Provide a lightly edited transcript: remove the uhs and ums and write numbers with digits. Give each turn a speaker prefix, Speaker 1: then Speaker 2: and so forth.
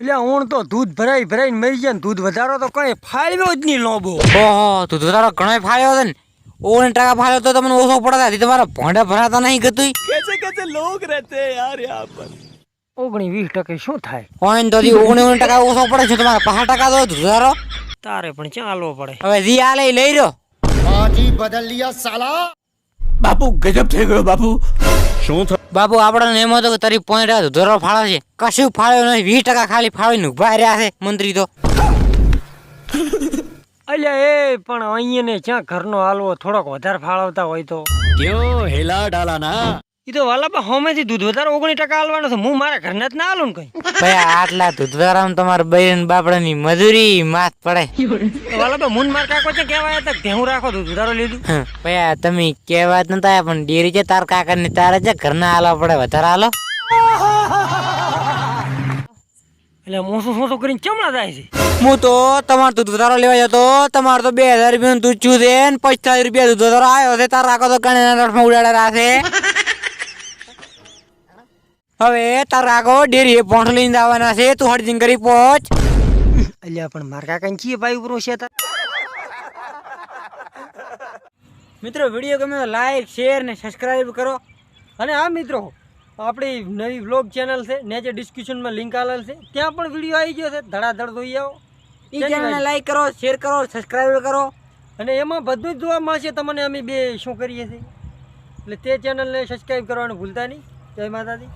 Speaker 1: એટલે ઓણ તો દૂધ ભરાઈને મરી જાય ને દૂધ વધારો તો કઈ ફાળ્યો જ નહીં લોબો.
Speaker 2: ઓહો તું તારો ઘણો ફાળ્યો છે ને 19% ફાળ્યો તો તમને ઓછો પડતા તમારા ભોંડા ભરાતા નહીં ગતું.
Speaker 1: कैसे कैसे लोग रहते हैं यार यहाँ पर. 19-20% શું થાય?
Speaker 2: ઓઈન તો 19% ઓછો પડે છે તમારા 5% તો ધુધારો
Speaker 1: તારે પણ ચાલવો પડે.
Speaker 2: હવે જી આ લઈ રહ્યો.
Speaker 3: बाजी बदल लिया साला।
Speaker 1: બાપુ ગજબ થઈ ગયો બાપુ.
Speaker 3: શું
Speaker 2: બાપુ આપણને એમ હતું કે તારી 5% ધુધારો ફાળો છે, કશું ફાળ્યો નહીં. 20% ખાલી ફાળીને ઉભા રહ્યા છે મંત્રી તો.
Speaker 1: અલ્યા એ પણ અહીંયા ને ક્યાં ઘરનો હાલવો થોડોક વધારે ફાળવતા હોય તો
Speaker 3: क्यों हिला डाला ना।
Speaker 1: ઈ તો વાલા પણ હોમેથી દૂધ વધારે 19% હાલવાનો છે. હું મારા ઘરના જ ના હાલું ને કઈ.
Speaker 2: ભાઈ આટલા ધુધારામાં તમારા બૈરન બાપડાની મજૂરી માથ પડે.
Speaker 1: તો વાલા પણ મુન માર કાકો છે કહેવાય હતા ભેહું રાખો દૂધ વધારો લીધું.
Speaker 2: ભાઈ તમે કહેવા જ નતા પણ ડેરી છે તાર કાકા ની તારે છે ઘરના હાલવા પડે વધારે હાલો.
Speaker 1: એટલે મોસું કરીને ચમડા જાય છે.
Speaker 2: હું તો તમારે તો ધુધારો લેવા જતો, તમારે તો 2000 રૂપિયા તું ચૂ દે ને 45 રૂપિયા ધુધારો આવ્યો છે તાર રાખો તો કણે રસમાં ઉડાડે છે. હવે તાર રાખો ડેરી પોંઠ લઈને આવવાના છે, તું હડજીન કરી પહોંચ.
Speaker 1: અલ્યા પણ માર કાકા ચીએ ભાઈ ઉપર છે તાર.
Speaker 2: મિત્રો વિડીયો ગમે તો લાઈક શેર ને સબસ્ક્રાઇબ કરો.
Speaker 1: અને હા મિત્રો આપણી નવી વ્લોગ ચેનલ છે નીચે ડિસ્ક્રિપ્શનમાં લિંક આવેલ છે, ત્યાં પણ વિડીયો આવી ગયો છે. ધડાધડ જોઈ આવો.
Speaker 2: ઈ ચેનલને લાઈક કરો, શેર કરો, સબસ્ક્રાઇબ કરો.
Speaker 1: અને એમાં બધું જ જોવા મળશે તમને અમે બે શું કરીએ છીએ. એટલે તે ચેનલને સબસ્ક્રાઈબ કરવાનું ભૂલતા નહીં. જય માતાજી.